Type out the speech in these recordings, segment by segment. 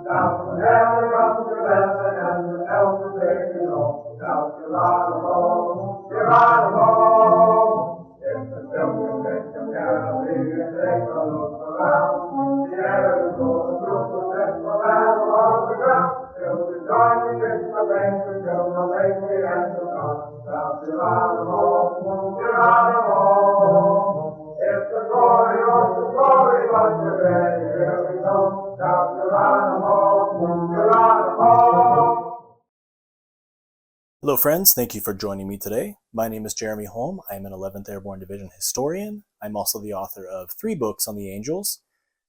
Down the valley runs the Belton and the Elmer below. Down Geronimo, Geronimo. If the silken victim cannot leave you, take a look around. The air is full of troops that will battle on the ground. Till we join the ships of danger, till the Leyte and the sun. Down Geronimo, Geronimo. It's the glory of the glory, but you're ready, here we go. Down Geronimo, Geronimo. Hello friends, thank you for joining me today. My name is Jeremy Holm. I am an 11th Airborne Division historian. I'm also the author of 3 books on the Angels: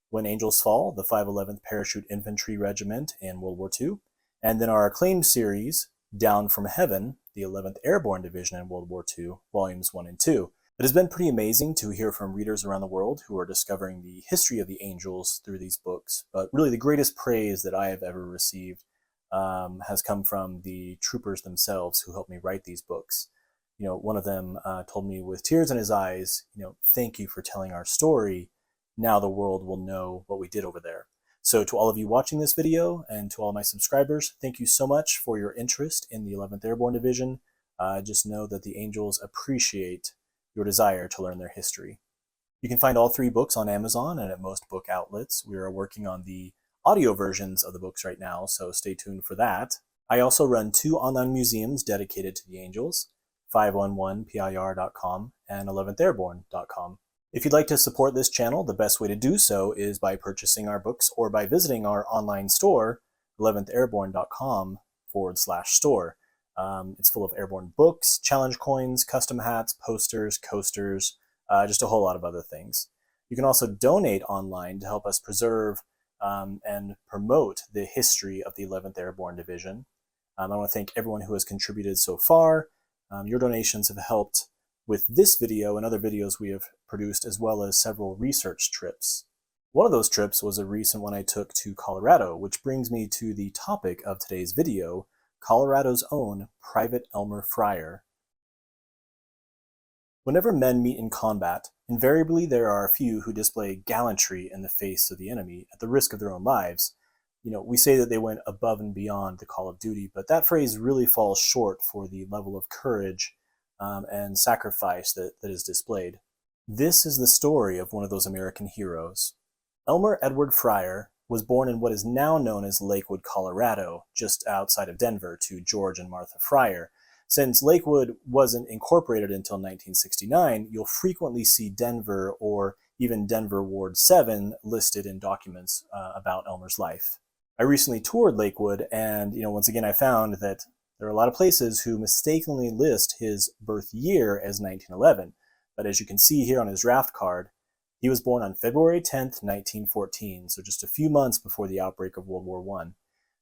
When Angels Fall, the 511th Parachute Infantry Regiment in World War II, and then our acclaimed series, Down from Heaven, the 11th Airborne Division in World War II, Volumes 1 and 2. It has been pretty amazing to hear from readers around the world who are discovering the history of the Angels through these books, but really the greatest praise that I have ever received has come from the troopers themselves who helped me write these books. You know, one of them told me with tears in his eyes, thank you for telling our story. Now the world will know what we did over there. So to all of you watching this video and to all my subscribers, thank you so much for your interest in the 11th Airborne Division. Just know that the Angels appreciate your desire to learn their history. You can find all 3 books on Amazon and at most book outlets. We are working on the audio versions of the books right now, so stay tuned for that. I also run 2 online museums dedicated to the Angels, 511pir.com and 11thairborne.com. If you'd like to support this channel, the best way to do so is by purchasing our books or by visiting our online store, 11thairborne.com/store. It's full of airborne books, challenge coins, custom hats, posters, coasters, just a whole lot of other things. You can also donate online to help us preserve and promote the history of the 11th Airborne Division. I want to thank everyone who has contributed so far. Your donations have helped with this video and other videos we have produced, as well as several research trips. One of those trips was a recent one I took to Colorado, which brings me to the topic of today's video, Colorado's own Private Elmer Fryar. Whenever men meet in combat, invariably there are a few who display gallantry in the face of the enemy at the risk of their own lives. We say that they went above and beyond the call of duty, but that phrase really falls short for the level of courage and sacrifice that is displayed. This is the story of one of those American heroes. Elmer Edward Fryar was born in what is now known as Lakewood, Colorado, just outside of Denver, to George and Martha Fryar. Since Lakewood wasn't incorporated until 1969, you'll frequently see Denver or even Denver Ward 7 listed in documents about Elmer's life. I recently toured Lakewood, and once again I found that there are a lot of places who mistakenly list his birth year as 1911, but as you can see here on his draft card, he was born on February 10th, 1914, so just a few months before the outbreak of World War I.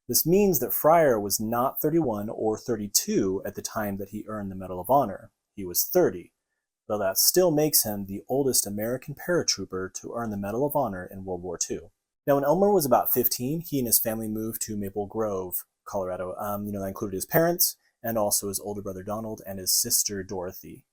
This means that Fryar was not 31 or 32 at the time that he earned the Medal of Honor. He was 30, though that still makes him the oldest American paratrooper to earn the Medal of Honor in World War II. Now, when Elmer was about 15, he and his family moved to Maple Grove, Colorado. That included his parents and also his older brother Donald and his sister Dorothy.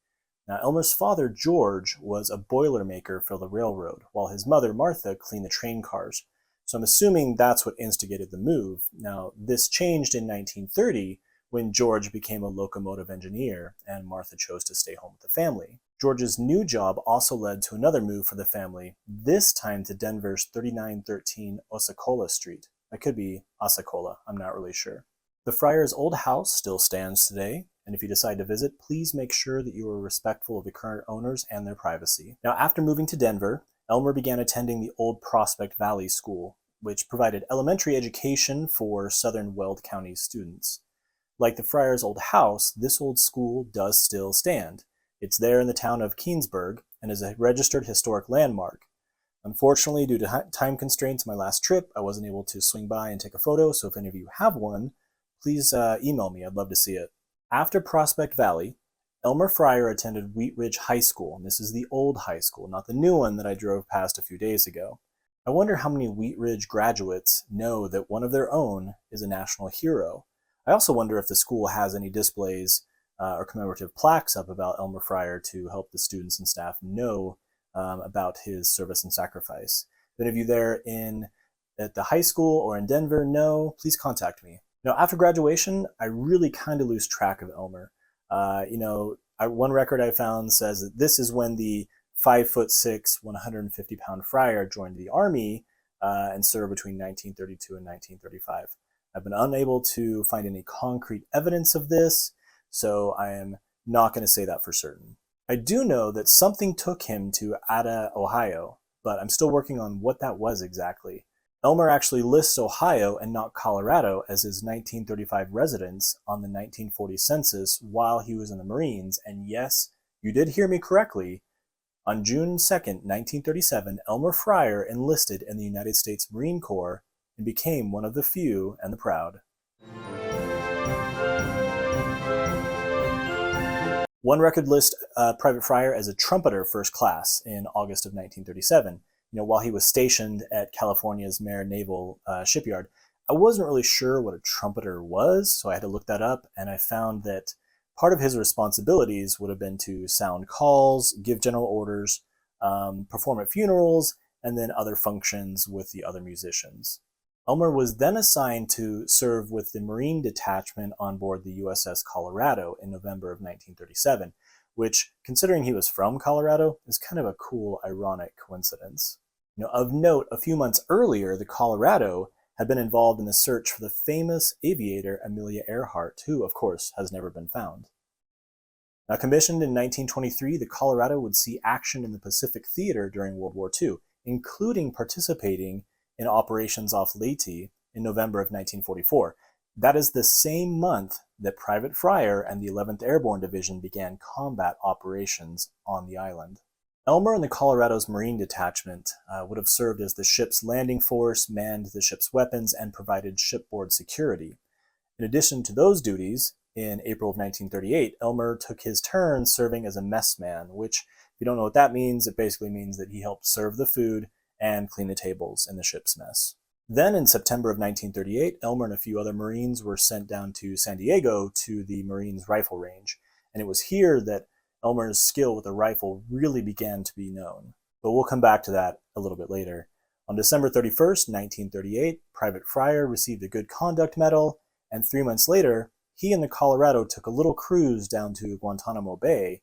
Now, Elmer's father, George, was a boilermaker for the railroad, while his mother, Martha, cleaned the train cars. So I'm assuming that's what instigated the move. Now, this changed in 1930 when George became a locomotive engineer and Martha chose to stay home with the family. George's new job also led to another move for the family, this time to Denver's 3913 Osceola Street. That could be Osceola, I'm not really sure. The Fryar's old house still stands today, and if you decide to visit, please make sure that you are respectful of the current owners and their privacy. Now, after moving to Denver, Elmer began attending the old Prospect Valley School, which provided elementary education for southern Weld County students. Like the Fryar's old house, this old school does still stand. It's there in the town of Keansburg and is a registered historic landmark. Unfortunately, due to time constraints my last trip, I wasn't able to swing by and take a photo, so if any of you have one, please email me. I'd love to see it. After Prospect Valley, Elmer Fryar attended Wheat Ridge High School, and this is the old high school, not the new one that I drove past a few days ago. I wonder how many Wheat Ridge graduates know that one of their own is a national hero. I also wonder if the school has any displays or commemorative plaques up about Elmer Fryar to help the students and staff know about his service and sacrifice. If any of you there in At the high school or in Denver, no, please contact me. Now, after graduation, I really kind of lose track of Elmer. One record I found says that this is when the 5'6", 150-pound Fryar joined the Army and served between 1932 and 1935. I've been unable to find any concrete evidence of this, so I am not going to say that for certain. I do know that something took him to Ada, Ohio, but I'm still working on what that was exactly. Elmer actually lists Ohio and not Colorado as his 1935 residence on the 1940 census while he was in the Marines, and yes, you did hear me correctly. On June 2nd, 1937, Elmer Fryar enlisted in the United States Marine Corps and became one of the few and the proud. One record lists Private Fryar as a trumpeter first class in August of 1937. While he was stationed at California's Mare Naval Shipyard. I wasn't really sure what a trumpeter was, so I had to look that up, and I found that part of his responsibilities would have been to sound calls, give general orders, perform at funerals, and then other functions with the other musicians. Elmer was then assigned to serve with the Marine Detachment on board the USS Colorado in November of 1937, which, considering he was from Colorado, is kind of a cool, ironic coincidence. Of note, a few months earlier, the Colorado had been involved in the search for the famous aviator Amelia Earhart, who, of course, has never been found. Now, commissioned in 1923, the Colorado would see action in the Pacific Theater during World War II, including participating in operations off Leyte in November of 1944. That is the same month that Private Fryar and the 11th Airborne Division began combat operations on the island. Elmer and the Colorado's Marine Detachment would have served as the ship's landing force, manned the ship's weapons, and provided shipboard security. In addition to those duties, in April of 1938, Elmer took his turn serving as a messman, which, if you don't know what that means, it basically means that he helped serve the food and clean the tables in the ship's mess. Then in September of 1938, Elmer and a few other Marines were sent down to San Diego to the Marines rifle range, and it was here that Elmer's skill with a rifle really began to be known. But we'll come back to that a little bit later. On December 31st, 1938, Private Fryar received a Good Conduct Medal, and 3 months later, he and the Colorado took a little cruise down to Guantanamo Bay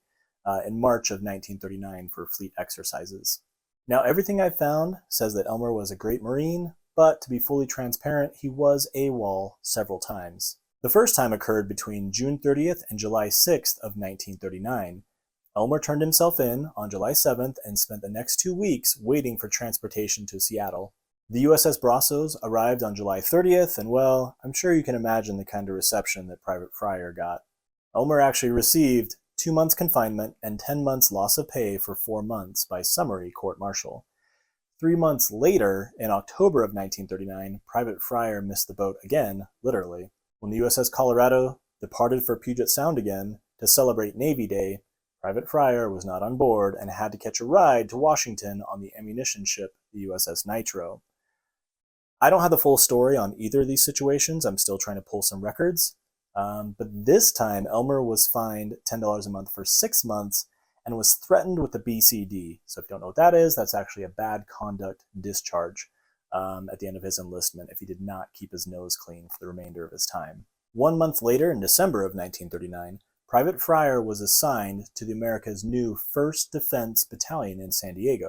in March of 1939 for fleet exercises. Now, everything I've found says that Elmer was a great Marine, but to be fully transparent, he was AWOL several times. The first time occurred between June 30th and July 6th of 1939. Elmer turned himself in on July 7th and spent the next 2 weeks waiting for transportation to Seattle. The USS Brazos arrived on July 30th, and well, I'm sure you can imagine the kind of reception that Private Fryar got. Elmer actually received 2 months confinement and 10 months loss of pay for 4 months by summary court-martial. 3 months later, in October of 1939, Private Fryar missed the boat again, literally. When the USS Colorado departed for Puget Sound again to celebrate Navy Day, Private Fryar was not on board and had to catch a ride to Washington on the ammunition ship, the USS Nitro. I don't have the full story on either of these situations. I'm still trying to pull some records. But this time, Elmer was fined $10 a month for 6 months and was threatened with the BCD. So if you don't know what that is, that's actually a bad conduct discharge at the end of his enlistment if he did not keep his nose clean for the remainder of his time. 1 month later, in December of 1939, Private Fryar was assigned to the America's new 1st Defense Battalion in San Diego.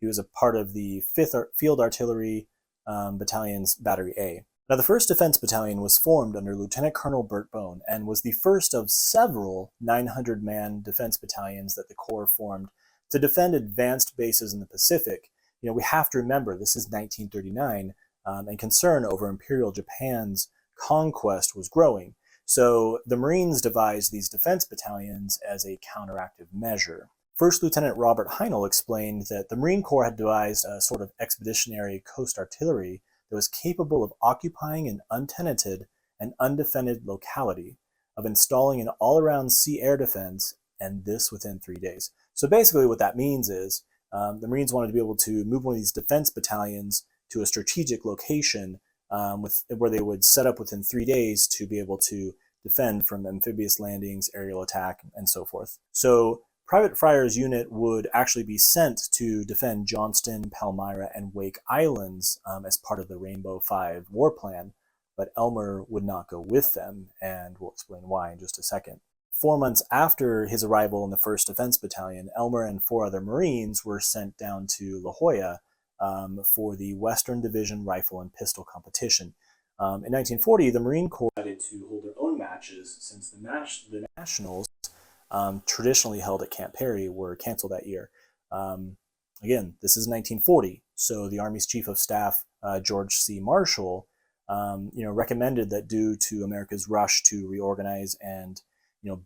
He was a part of the 5th Field Artillery Battalion's Battery A. Now, the 1st Defense Battalion was formed under Lieutenant Colonel Burt Bone and was the first of several 900-man defense battalions that the Corps formed to defend advanced bases in the Pacific. We have to remember this is 1939, and concern over Imperial Japan's conquest was growing. So the Marines devised these defense battalions as a counteractive measure. First Lieutenant Robert Heinel explained that the Marine Corps had devised a sort of expeditionary coast artillery that was capable of occupying an untenanted and undefended locality, of installing an all-around sea-air defense, and this within 3 days. So basically what that means is the Marines wanted to be able to move one of these defense battalions to a strategic location where they would set up within 3 days to be able to defend from amphibious landings, aerial attack, and so forth. So Private Fryar's unit would actually be sent to defend Johnston, Palmyra, and Wake Islands as part of the Rainbow Five war plan, but Elmer would not go with them, and we'll explain why in just a second. 4 months after his arrival in the 1st Defense Battalion, Elmer and 4 other Marines were sent down to La Jolla for the Western Division rifle and pistol competition. In 1940, the Marine Corps decided to hold their own matches since the Nationals, traditionally held at Camp Perry, were canceled that year. Again, this is 1940, so the Army's Chief of Staff, George C. Marshall, recommended that due to America's rush to reorganize and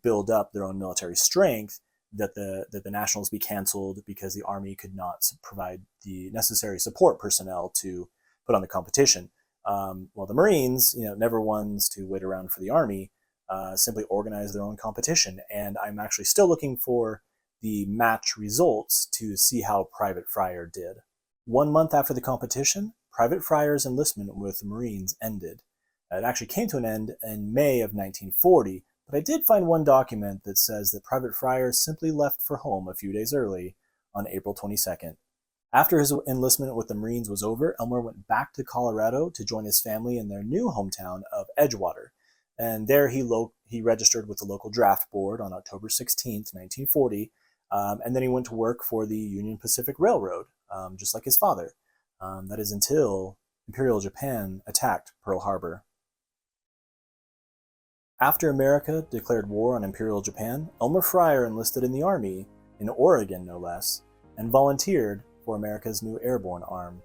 build up their own military strength, that the Nationals be canceled because the Army could not provide the necessary support personnel to put on the competition. Well, the Marines, never ones to wait around for the Army, simply organized their own competition. And I'm actually still looking for the match results to see how Private Fryar did. 1 month after the competition, Private Fryar's enlistment with the Marines ended. It actually came to an end in May of 1940, but I did find one document that says that Private Fryar simply left for home a few days early on April 22nd. After his enlistment with the Marines was over, Elmer went back to Colorado to join his family in their new hometown of Edgewater. And there he registered with the local draft board on October 16th, 1940, and then he went to work for the Union Pacific Railroad, just like his father. That is until Imperial Japan attacked Pearl Harbor. After America declared war on Imperial Japan, Elmer Fryar enlisted in the Army, in Oregon no less, and volunteered for America's new airborne arm.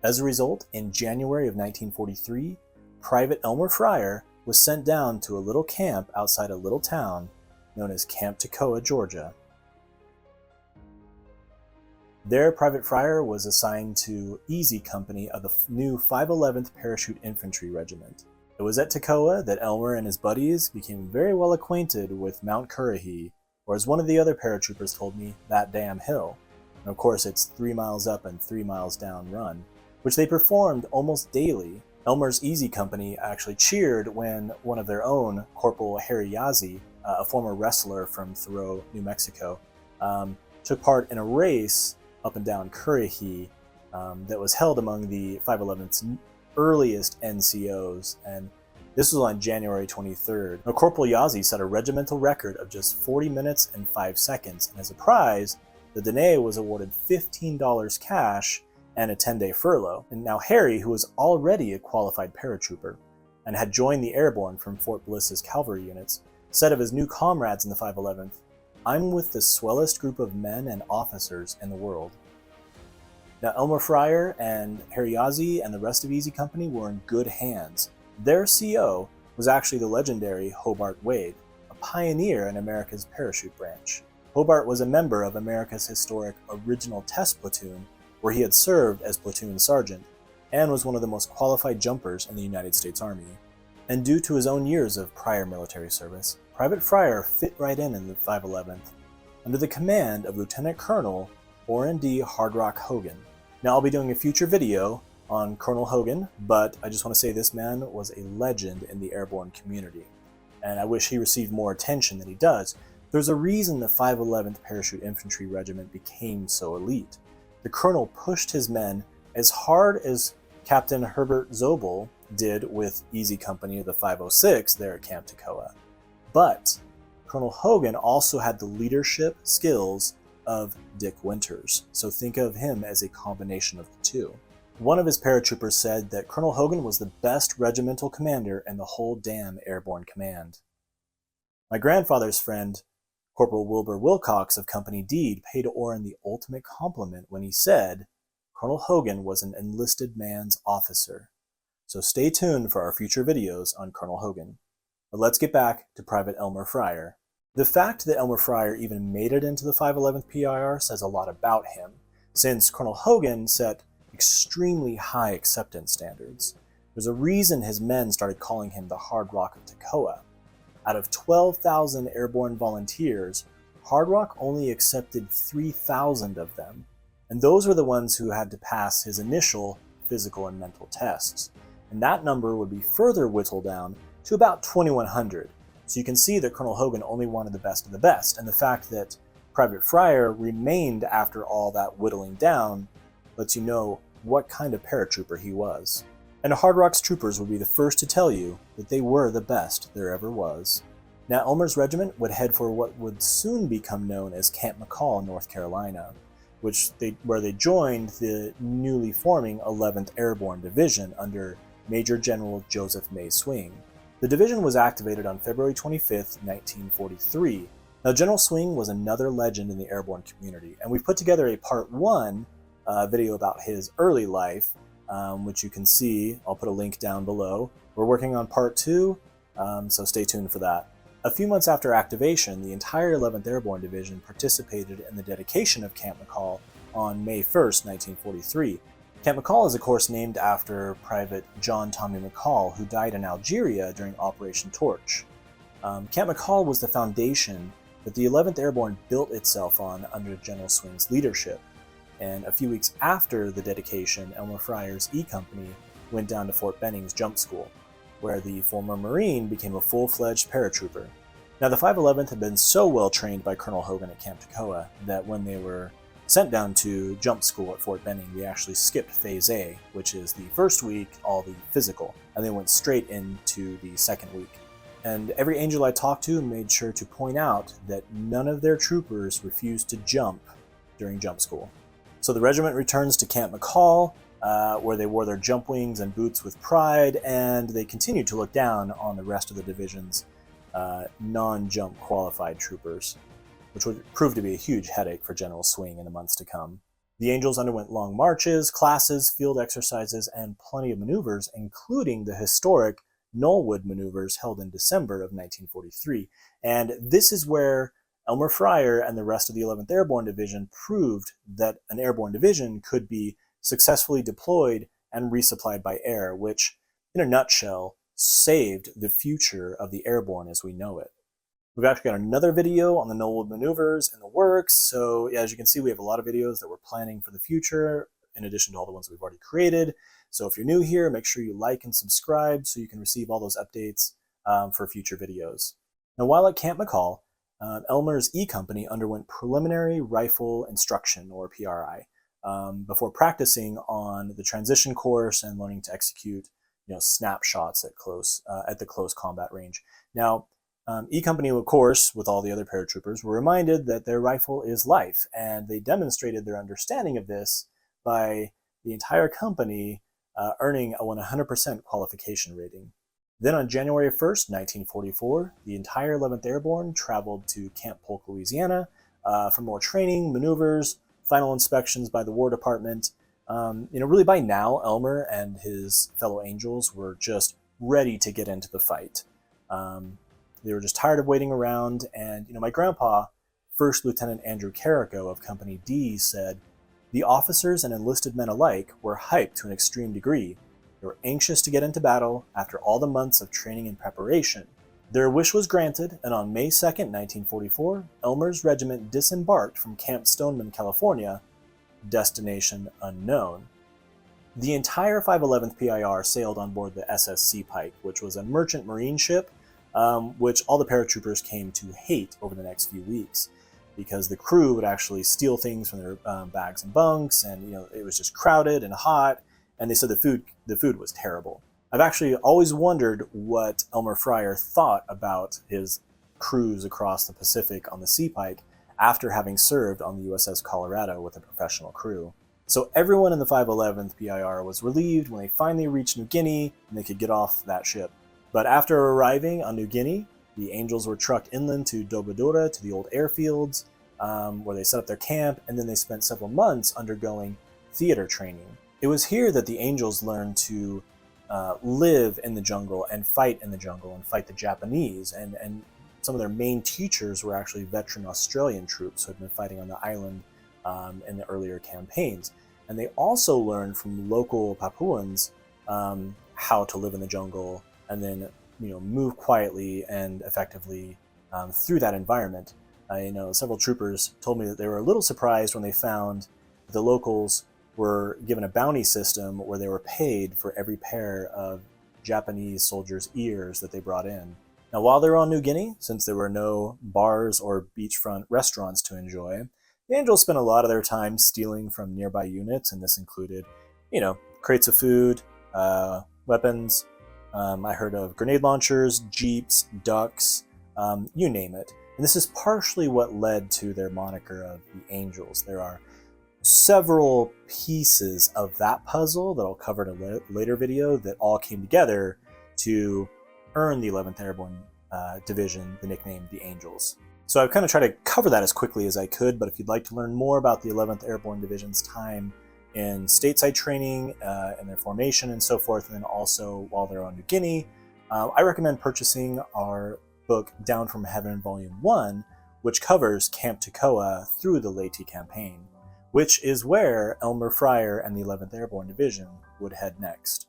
As a result, in January of 1943, Private Elmer Fryar was sent down to a little camp outside a little town known as Camp Toccoa, Georgia. There, Private Fryar was assigned to Easy Company of the new 511th Parachute Infantry Regiment. It was at Toccoa that Elmer and his buddies became very well acquainted with Mount Currahee, or as one of the other paratroopers told me, that damn hill. And of course, it's 3 miles up and 3 miles down run, which they performed almost daily. Elmer's Easy Company actually cheered when one of their own, Corporal Harry Yazzie, a former wrestler from Thoreau, New Mexico, took part in a race up and down Currahee that was held among the 511th's earliest NCOs, and this was on January 23rd. Now, Corporal Yazzie set a regimental record of just 40 minutes and 5 seconds, and as a prize, the Dene was awarded $15 cash and a 10-day furlough. And now Harry, who was already a qualified paratrooper and had joined the Airborne from Fort Bliss's cavalry units, said of his new comrades in the 511th, "I'm with the swellest group of men and officers in the world." Now, Elmer Fryar and Harry Yazzie and the rest of Easy Company were in good hands. Their CO was actually the legendary Hobart Wade, a pioneer in America's parachute branch. Hobart was a member of America's historic Original Test Platoon, where he had served as platoon sergeant, and was one of the most qualified jumpers in the United States Army. And due to his own years of prior military service, Private Fryar fit right in the 511th, under the command of Lieutenant Colonel Orrin D. Hard Rock Hogan. Now, I'll be doing a future video on Colonel Hogan, but I just want to say this man was a legend in the airborne community, and I wish he received more attention than he does. There's a reason the 511th Parachute Infantry Regiment became so elite. The colonel pushed his men as hard as Captain Herbert Zobel did with Easy Company of the 506 there at Camp Toccoa. But Colonel Hogan also had the leadership skills of Dick Winters, so think of him as a combination of the two. One of his paratroopers said that Colonel Hogan was the best regimental commander in the whole damn airborne command. My grandfather's friend, Corporal Wilbur Wilcox of Company D, paid Orrin the ultimate compliment when he said, "Colonel Hogan was an enlisted man's officer." So stay tuned for our future videos on Colonel Hogan. But let's get back to Private Elmer Fryar. The fact that Elmer Fryar even made it into the 511th PIR says a lot about him, since Colonel Hogan set extremely high acceptance standards. There's a reason his men started calling him the Hard Rock of Toccoa. Out of 12,000 airborne volunteers, Hard Rock only accepted 3,000 of them, and those were the ones who had to pass his initial physical and mental tests. And that number would be further whittled down to about 2,100. So you can see that Colonel Hogan only wanted the best of the best, and the fact that Private Fryar remained after all that whittling down lets you know what kind of paratrooper he was. And Hard Rock's troopers would be the first to tell you that they were the best there ever was. Now, Elmer's regiment would head for what would soon become known as Camp McCall, North Carolina, where they joined the newly forming 11th Airborne Division under Major General Joseph May Swing. The division was activated on February 25, 1943. Now, General Swing was another legend in the airborne community, and we've put together a Part 1 video about his early life, which you can see. I'll put a link down below. We're working on Part 2, so stay tuned for that. A few months after activation, the entire 11th Airborne Division participated in the dedication of Camp McCall on May 1st, 1943. Camp McCall is, of course, named after Private John Tommy McCall, who died in Algeria during Operation Torch. Camp McCall was the foundation that the 11th Airborne built itself on under General Swing's leadership. And a few weeks after the dedication, Elmer Fryar's E Company went down to Fort Benning's jump school, where the former Marine became a full-fledged paratrooper. Now, the 511th had been so well trained by Colonel Hogan at Camp Toccoa that when they were sent down to jump school at Fort Benning, they actually skipped Phase A, which is the first week, all the physical, and they went straight into the second week. And every angel I talked to made sure to point out that none of their troopers refused to jump during jump school. So the regiment returns to Camp McCall, where they wore their jump wings and boots with pride, and they continued to look down on the rest of the division's non-jump qualified troopers, which would prove to be a huge headache for General Swing in the months to come. The Angels underwent long marches, classes, field exercises, and plenty of maneuvers, including the historic Knollwood maneuvers held in December of 1943. And this is where Elmer Fryar and the rest of the 11th Airborne Division proved that an airborne division could be successfully deployed and resupplied by air, which, in a nutshell, saved the future of the airborne as we know it. We've actually got another video on the Knollwood maneuvers in the works, so as you can see, we have a lot of videos that we're planning for the future, in addition to all the ones we've already created. So if you're new here, make sure you like and subscribe so you can receive all those updates for future videos. Now, while at Camp McCall, Elmer's E Company underwent preliminary rifle instruction, or PRI, before practicing on the transition course and learning to execute, snapshots at the close combat range. Now, E Company, of course, with all the other paratroopers, were reminded that their rifle is life, and they demonstrated their understanding of this by the entire company earning a 100% qualification rating. Then on January 1st, 1944, the entire 11th Airborne traveled to Camp Polk, Louisiana for more training, maneuvers, final inspections by the War Department. Really by now, Elmer and his fellow Angels were just ready to get into the fight. They were just tired of waiting around, and my grandpa, First Lieutenant Andrew Carrico of Company D, said, "The officers and enlisted men alike were hyped to an extreme degree. They were anxious to get into battle after all the months of training and preparation." Their wish was granted, and on May 2nd, 1944, Elmer's regiment disembarked from Camp Stoneman, California, destination unknown. The entire 511th PIR sailed on board the SS Sea Pike, which was a merchant marine ship, which all the paratroopers came to hate over the next few weeks, because the crew would actually steal things from their bags and bunks, and it was just crowded and hot, and they said the food was terrible. I've actually always wondered what Elmer Fryar thought about his cruise across the Pacific on the Sea Pike after having served on the USS Colorado with a professional crew. So everyone in the 511th PIR was relieved when they finally reached New Guinea and they could get off that ship. But after arriving on New Guinea, the Angels were trucked inland to Dobodora, to the old airfields, where they set up their camp, and then they spent several months undergoing theater training. It was here that the Angels learned to live in the jungle and fight in the jungle and fight the Japanese, and some of their main teachers were actually veteran Australian troops who had been fighting on the island in the earlier campaigns. And they also learned from local Papuans how to live in the jungle and then move quietly and effectively through that environment. Several troopers told me that they were a little surprised when they found the locals were given a bounty system where they were paid for every pair of Japanese soldiers' ears that they brought in. Now, Now, while they were on New Guinea, since there were no bars or beachfront restaurants to enjoy, the Angels spent a lot of their time stealing from nearby units, and this included, crates of food, weapons. I heard of grenade launchers, jeeps, ducks, you name it. And this is partially what led to their moniker of the Angels. There are several pieces of that puzzle that I'll cover in a later video that all came together to earn the 11th Airborne Division the nickname the Angels. So I've kind of tried to cover that as quickly as I could, but if you'd like to learn more about the 11th Airborne Division's time in stateside training and their formation and so forth, and then also while they're on New Guinea, I recommend purchasing our book Down from Heaven Volume 1, which covers Camp Toccoa through the Leyte campaign, which is where Elmer Fryar and the 11th Airborne Division would head next.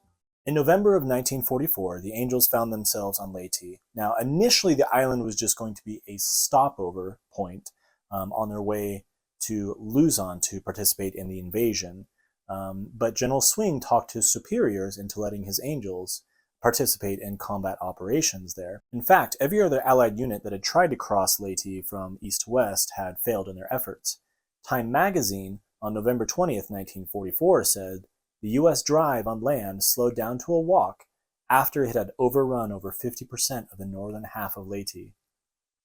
In November of 1944, the Angels found themselves on Leyte. Now, initially the island was just going to be a stopover point on their way to Luzon to participate in the invasion, but General Swing talked his superiors into letting his Angels participate in combat operations there. In fact, every other Allied unit that had tried to cross Leyte from east to west had failed in their efforts. Time magazine on November 20th, 1944 said, the U.S. drive on land slowed down to a walk after it had overrun over 50% of the northern half of Leyte.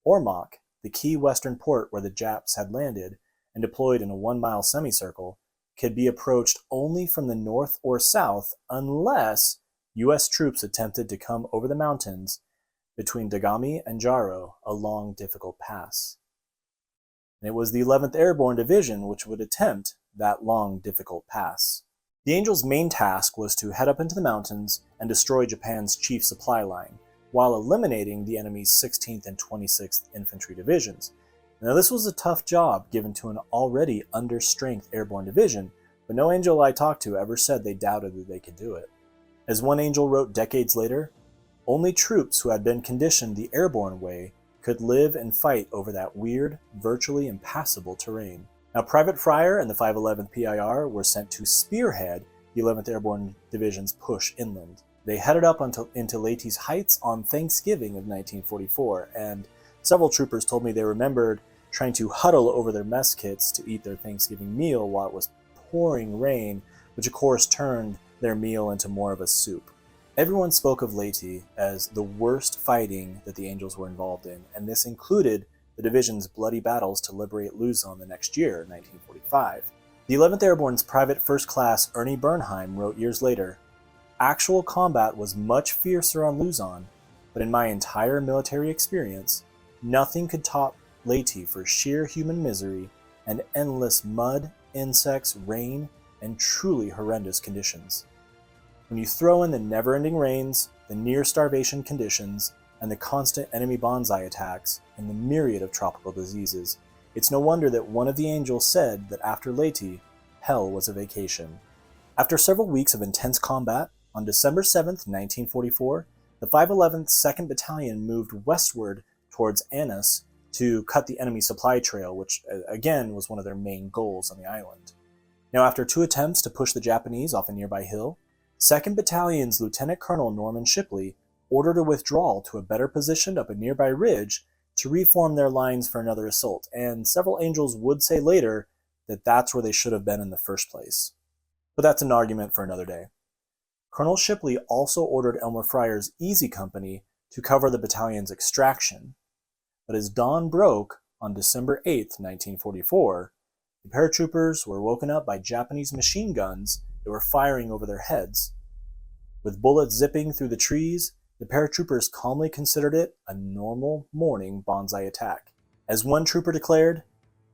Ormoc, the key western port where the Japs had landed and deployed in a 1-mile semicircle, could be approached only from the north or south unless U.S. troops attempted to come over the mountains between Dagami and Jaro, a long, difficult pass. And it was the 11th Airborne Division which would attempt that long, difficult pass. The Angels' main task was to head up into the mountains and destroy Japan's chief supply line, while eliminating the enemy's 16th and 26th Infantry Divisions. Now, this was a tough job given to an already under-strength airborne division, but no Angel I talked to ever said they doubted that they could do it. As one Angel wrote decades later, only troops who had been conditioned the airborne way could live and fight over that weird, virtually impassable terrain. Now, Private Fryar and the 511th PIR were sent to spearhead the 11th Airborne Division's push inland. They headed up into Leyte's heights on Thanksgiving of 1944, and several troopers told me they remembered trying to huddle over their mess kits to eat their Thanksgiving meal while it was pouring rain, which of course turned their meal into more of a soup. Everyone spoke of Leyte as the worst fighting that the Angels were involved in, and this included the division's bloody battles to liberate Luzon the next year, 1945. The 11th Airborne's Private First Class Ernie Bernheim wrote years later, "Actual combat was much fiercer on Luzon, but in my entire military experience, nothing could top Leyte for sheer human misery and endless mud, insects, rain, and truly horrendous conditions. When you throw in the never-ending rains, the near-starvation conditions, and the constant enemy bonsai attacks, and the myriad of tropical diseases, it's no wonder that one of the Angels said that after Leyte, hell was a vacation." After several weeks of intense combat, on December 7th, 1944, the 511th 2nd Battalion moved westward towards Annis to cut the enemy supply trail, which again was one of their main goals on the island. Now, after 2 attempts to push the Japanese off a nearby hill, 2nd Battalion's Lieutenant Colonel Norman Shipley ordered a withdrawal to a better position up a nearby ridge to reform their lines for another assault, and several Angels would say later that that's where they should have been in the first place. But that's an argument for another day. Colonel Shipley also ordered Elmer Fryar's Easy Company to cover the battalion's extraction, but as dawn broke on December 8th, 1944, the paratroopers were woken up by Japanese machine guns that were firing over their heads. With bullets zipping through the trees, the paratroopers calmly considered it a normal morning bonsai attack. As one trooper declared,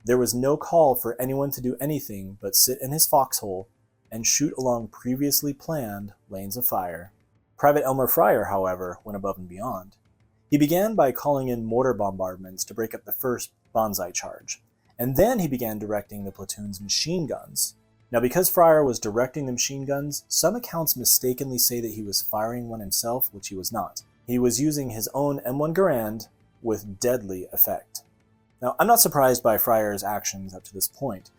there was no call for anyone to do anything but sit in his foxhole and shoot along previously planned lanes of fire. Private Elmer Fryar, however, went above and beyond. He began by calling in mortar bombardments to break up the first bonsai charge, and then he began directing the platoon's machine guns. Now, because Fryar was directing the machine guns, some accounts mistakenly say that he was firing one himself, which he was not. He was using his own M1 Garand with deadly effect. Now, I'm not surprised by Fryar's actions up to this point.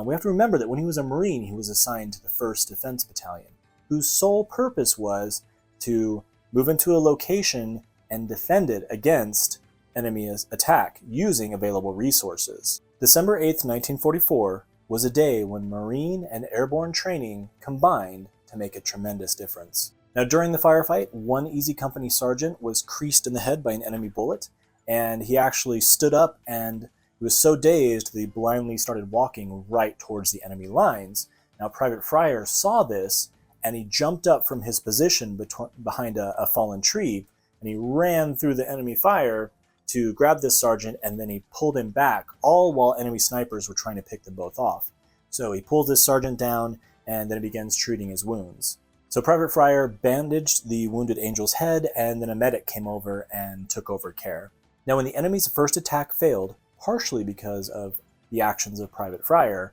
We have to remember that when he was a Marine, he was assigned to the 1st Defense Battalion, whose sole purpose was to move into a location and defended against enemy attack using available resources. December 8th, 1944 was a day when Marine and airborne training combined to make a tremendous difference. Now, during the firefight, one Easy Company sergeant was creased in the head by an enemy bullet, and he actually stood up and he was so dazed that he blindly started walking right towards the enemy lines. Now, Private Fryar saw this, and he jumped up from his position behind a fallen tree, and he ran through the enemy fire to grab this sergeant, and then he pulled him back, all while enemy snipers were trying to pick them both off. So he pulls this sergeant down, and then he begins treating his wounds. So Private Fryar bandaged the wounded angel's head, and then a medic came over and took over care. Now, when the enemy's first attack failed, partially because of the actions of Private Fryar,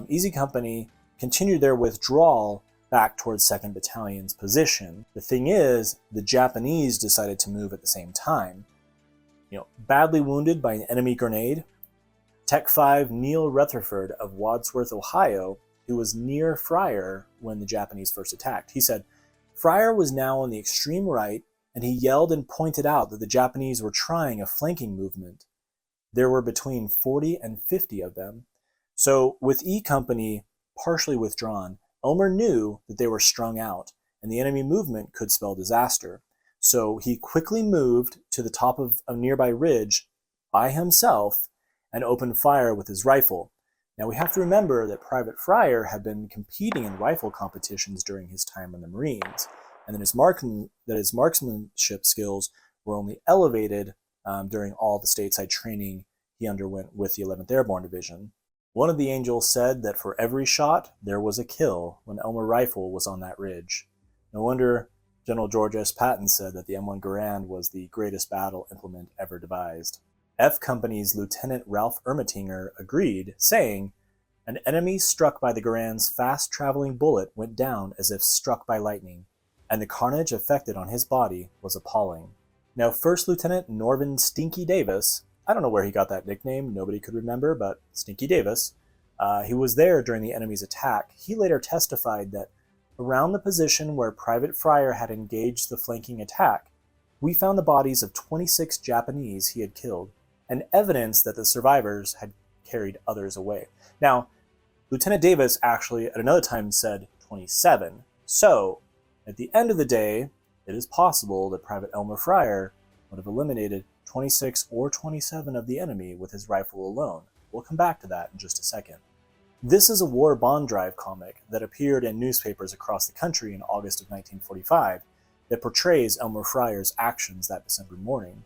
Easy Company continued their withdrawal back towards 2nd Battalion's position. The thing is, the Japanese decided to move at the same time. Badly wounded by an enemy grenade, Tech 5 Neil Rutherford of Wadsworth, Ohio, who was near Fryar when the Japanese first attacked. He said, Fryar was now on the extreme right, and he yelled and pointed out that the Japanese were trying a flanking movement. There were between 40 and 50 of them. So with E Company partially withdrawn, Elmer knew that they were strung out, and the enemy movement could spell disaster. So he quickly moved to the top of a nearby ridge by himself and opened fire with his rifle. Now, we have to remember that Private Fryar had been competing in rifle competitions during his time in the Marines, and that his marksmanship skills were only elevated during all the stateside training he underwent with the 11th Airborne Division. One of the angels said that for every shot, there was a kill when Elmer rifle was on that ridge. No wonder General George S. Patton said that the M1 Garand was the greatest battle implement ever devised. F Company's Lieutenant Ralph Ermatinger agreed, saying, an enemy struck by the Garand's fast-traveling bullet went down as if struck by lightning, and the carnage effected on his body was appalling. Now, First Lieutenant Norman Stinky Davis, I don't know where he got that nickname, nobody could remember, but Stinky Davis, he was there during the enemy's attack. He later testified that around the position where Private Fryar had engaged the flanking attack, we found the bodies of 26 Japanese he had killed, and evidence that the survivors had carried others away. Now, Lieutenant Davis actually at another time said 27. So, at the end of the day, it is possible that Private Elmer Fryar would have eliminated 26 or 27 of the enemy with his rifle alone. We'll come back to that in just a second. This is a Warbond Drive comic that appeared in newspapers across the country in August of 1945 that portrays Elmer Fryar's actions that December morning.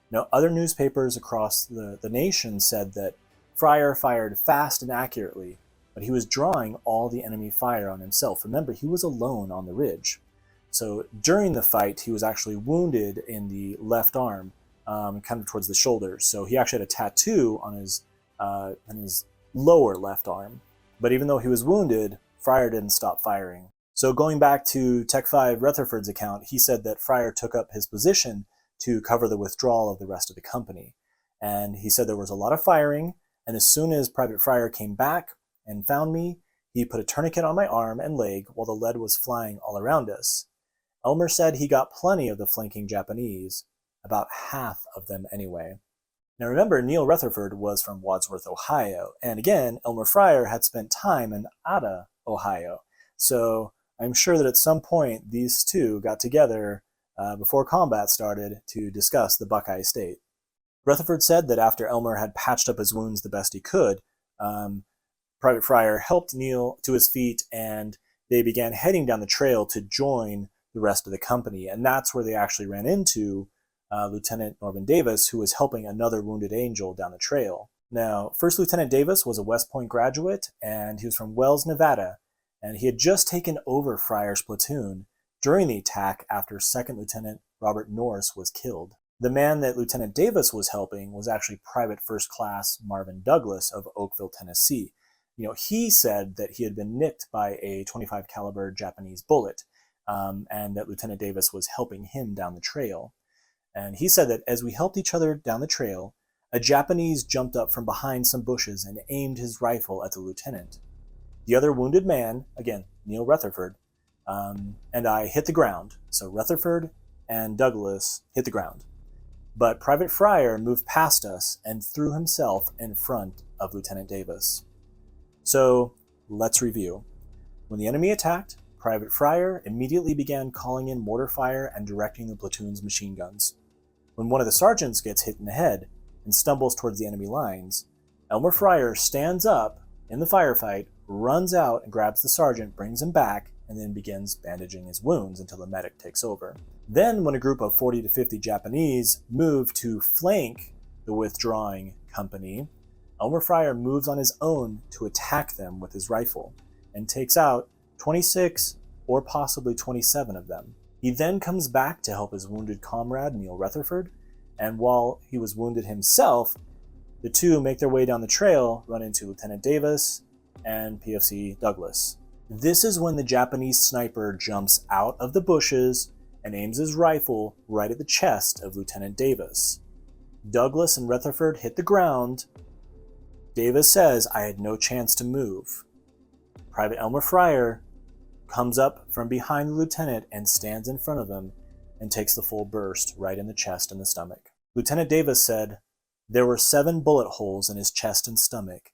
Now, other newspapers across the nation said that Fryar fired fast and accurately, but he was drawing all the enemy fire on himself. Remember, he was alone on the ridge. So during the fight, he was actually wounded in the left arm, kind of towards the shoulder. So he actually had a tattoo on his lower left arm. But even though he was wounded, Fryar didn't stop firing. So going back to Tech 5 Rutherford's account, he said that Fryar took up his position to cover the withdrawal of the rest of the company. And he said there was a lot of firing, and as soon as Private Fryar came back and found me, he put a tourniquet on my arm and leg while the lead was flying all around us. Elmer said he got plenty of the flanking Japanese, about half of them anyway. Now remember, Neil Rutherford was from Wadsworth, Ohio, and again, Elmer Fryar had spent time in Ada, Ohio. So I'm sure that at some point these two got together before combat started to discuss the Buckeye State. Rutherford said that after Elmer had patched up his wounds the best he could, Private Fryar helped Neil to his feet, and they began heading down the trail to join the rest of the company. And that's where they actually ran into Lieutenant Norman Davis, who was helping another wounded angel down the trail. Now, First Lieutenant Davis was a West Point graduate, and he was from Wells, Nevada, and he had just taken over Fryar's platoon during the attack after Second Lieutenant Robert Norris was killed. The man that Lieutenant Davis was helping was actually Private First Class Marvin Douglas of Oakville, Tennessee. He said that he had been nicked by a .25 caliber Japanese bullet, and that Lieutenant Davis was helping him down the trail. And he said that as we helped each other down the trail, a Japanese jumped up from behind some bushes and aimed his rifle at the lieutenant. The other wounded man, again, Neil Rutherford, and I hit the ground. So Rutherford and Douglas hit the ground. But Private Fryar moved past us and threw himself in front of Lieutenant Davis. So, let's review. When the enemy attacked, Private Fryar immediately began calling in mortar fire and directing the platoon's machine guns. When one of the sergeants gets hit in the head and stumbles towards the enemy lines, Elmer Fryar stands up in the firefight, runs out and grabs the sergeant, brings him back, and then begins bandaging his wounds until the medic takes over. Then, when a group of 40 to 50 Japanese move to flank the withdrawing company, Elmer Fryar moves on his own to attack them with his rifle and takes out 26 or possibly 27 of them. He then comes back to help his wounded comrade Neil Rutherford, and while he was wounded himself, the two make their way down the trail, run into Lieutenant Davis and PFC Douglas. This is when the Japanese sniper jumps out of the bushes and aims his rifle right at the chest of Lieutenant Davis. Douglas and Rutherford hit the ground. Davis says, "I had no chance to move." Private Elmer Fryar comes up from behind the lieutenant and stands in front of him and takes the full burst right in the chest and the stomach. Lieutenant Davis said, "There were 7 bullet holes in his chest and stomach,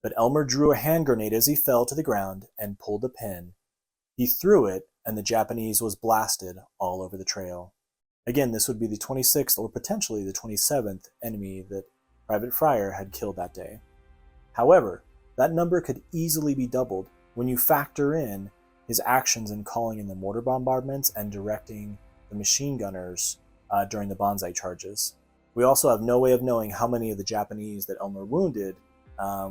but Elmer drew a hand grenade as he fell to the ground and pulled the pin. He threw it, and the Japanese was blasted all over the trail." Again, this would be the 26th or potentially the 27th enemy that Private Fryar had killed that day. However, that number could easily be doubled when you factor in his actions in calling in the mortar bombardments and directing the machine gunners during the Banzai charges. We also have no way of knowing how many of the Japanese that Elmer wounded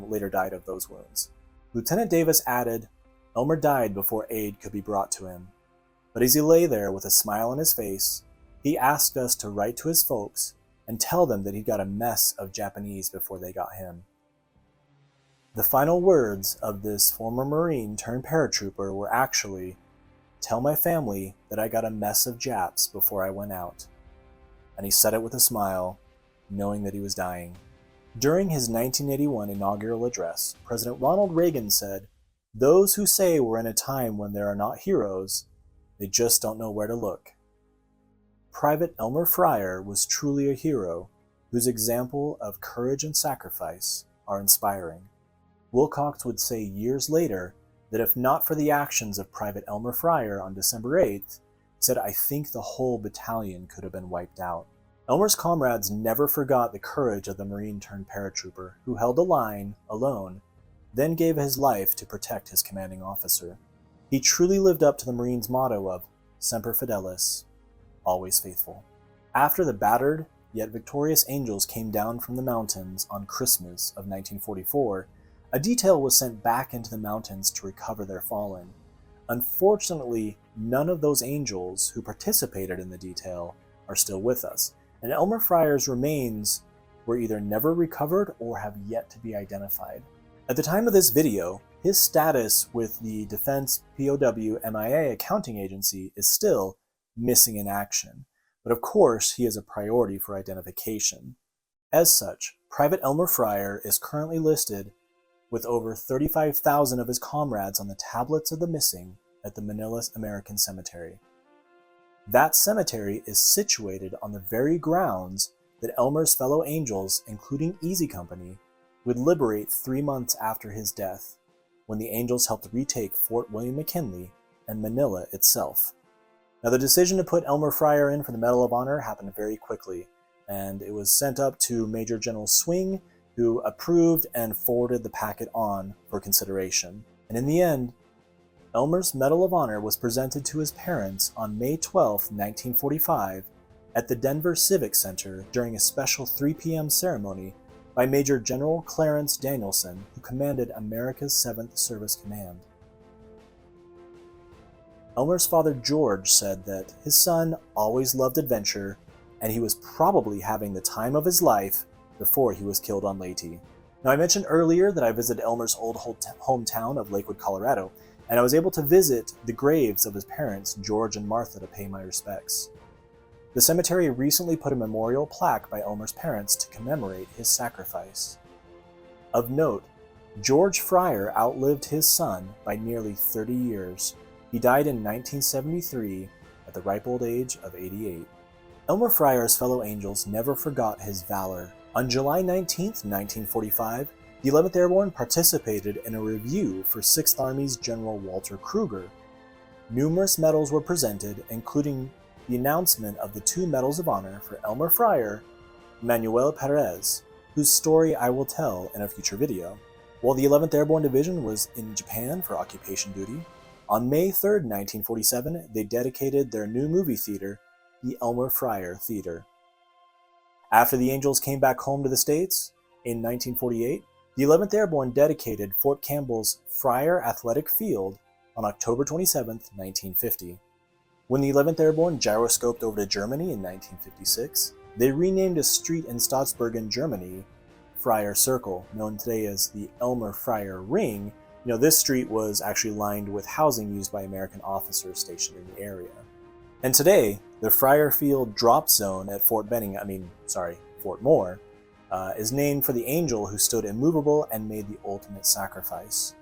later died of those wounds. Lieutenant Davis added, "Elmer died before aid could be brought to him. But as he lay there with a smile on his face, he asked us to write to his folks and tell them that he got a mess of Japanese before they got him." The final words of this former Marine turned paratrooper were actually, "Tell my family that I got a mess of Japs before I went out." And he said it with a smile, knowing that he was dying. During his 1981 inaugural address, President Ronald Reagan said, "Those who say we're in a time when there are not heroes, they just don't know where to look." Private Elmer Fryar was truly a hero whose example of courage and sacrifice are inspiring. Wilcox would say years later that if not for the actions of Private Elmer Fryar on December 8th, he said, "I think the whole battalion could have been wiped out." Elmer's comrades never forgot the courage of the Marine turned paratrooper who held the line alone, then gave his life to protect his commanding officer. He truly lived up to the Marines' motto of Semper Fidelis, always faithful. After the battered yet victorious Angels came down from the mountains on Christmas of 1944, a detail was sent back into the mountains to recover their fallen. Unfortunately, none of those Angels who participated in the detail are still with us, and Elmer Fryar's remains were either never recovered or have yet to be identified. At the time of this video, his status with the Defense POW MIA accounting agency is still missing in action, but of course he is a priority for identification. As such, Private Elmer Fryar is currently listed with over 35,000 of his comrades on the tablets of the missing at the Manila American Cemetery. That cemetery is situated on the very grounds that Elmer's fellow Angels, including Easy Company, would liberate 3 months after his death, when the Angels helped retake Fort William McKinley and Manila itself. Now, the decision to put Elmer Fryar in for the Medal of Honor happened very quickly, and it was sent up to Major General Swing, who approved and forwarded the packet on for consideration. And in the end, Elmer's Medal of Honor was presented to his parents on May 12, 1945, at the Denver Civic Center during a special 3 p.m. ceremony by Major General Clarence Danielson, who commanded America's 7th Service Command. Elmer's father George said that his son always loved adventure, and he was probably having the time of his life before he was killed on Leyte. Now, I mentioned earlier that I visited Elmer's old hometown of Lakewood, Colorado, and I was able to visit the graves of his parents, George and Martha, to pay my respects. The cemetery recently put a memorial plaque by Elmer's parents to commemorate his sacrifice. Of note, George Fryar outlived his son by nearly 30 years. He died in 1973 at at the ripe old age of 88. Elmer Fryar's fellow angels never forgot his valor. On July 19, 1945, the 11th Airborne participated in a review for 6th Army's General Walter Kruger. Numerous medals were presented, including the announcement of the 2 Medals of Honor for Elmer Fryar and Manuel Perez, whose story I will tell in a future video. While the 11th Airborne Division was in Japan for occupation duty, on May 3, 1947, they dedicated their new movie theater, the Elmer Fryar Theater. After the Angels came back home to the States, in 1948, the 11th Airborne dedicated Fort Campbell's Fryar Athletic Field on October 27, 1950. When the 11th Airborne gyroscoped over to Germany in 1956, they renamed a street in Staatsbergen, Germany, Fryar Circle, known today as the Elmer Fryar Ring. This street was actually lined with housing used by American officers stationed in the area. And today, the Fryar Field Drop Zone at Fort Moore, is named for the angel who stood immovable and made the ultimate sacrifice.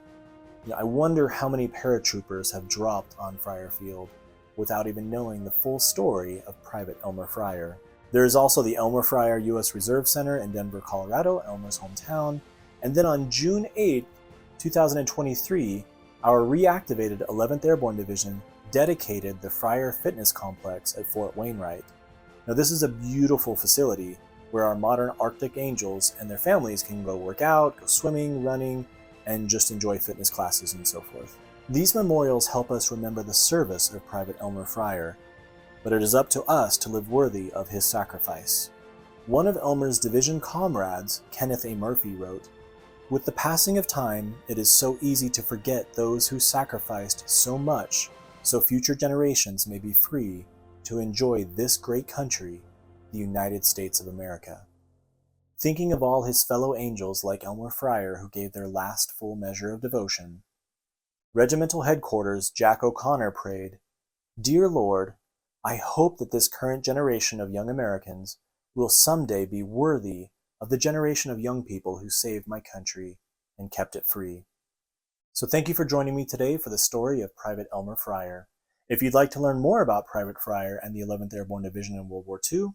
I wonder how many paratroopers have dropped on Fryar Field without even knowing the full story of Private Elmer Fryar. There is also the Elmer Fryar U.S. Reserve Center in Denver, Colorado, Elmer's hometown. And then on June 8, 2023, our reactivated 11th Airborne Division dedicated the Fryar Fitness Complex at Fort Wainwright. Now, this is a beautiful facility where our modern Arctic Angels and their families can go work out, go swimming, running, and just enjoy fitness classes and so forth. These memorials help us remember the service of Private Elmer Fryar, but it is up to us to live worthy of his sacrifice. One of Elmer's division comrades, Kenneth A. Murphy, wrote, "With the passing of time, it is so easy to forget those who sacrificed so much so future generations may be free to enjoy this great country, the United States of America." Thinking of all his fellow angels like Elmer Fryar who gave their last full measure of devotion, Regimental Headquarters Jack O'Connor prayed, "Dear Lord, I hope that this current generation of young Americans will someday be worthy of the generation of young people who saved my country and kept it free." So thank you for joining me today for the story of Private Elmer Fryar. If you'd like to learn more about Private Fryar and the 11th Airborne Division in World War II,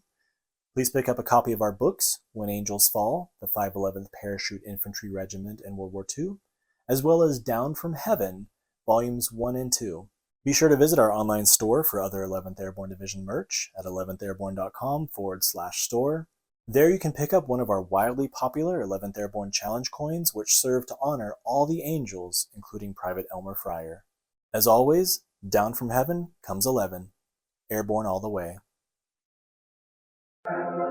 please pick up a copy of our books, When Angels Fall, the 511th Parachute Infantry Regiment in World War II, as well as Down from Heaven, Volumes 1 and 2. Be sure to visit our online store for other 11th Airborne Division merch at 11thairborne.com/store. There you can pick up one of our wildly popular 11th Airborne Challenge coins, which serve to honor all the angels, including Private Elmer Fryar. As always, down from heaven comes 11, airborne all the way. Down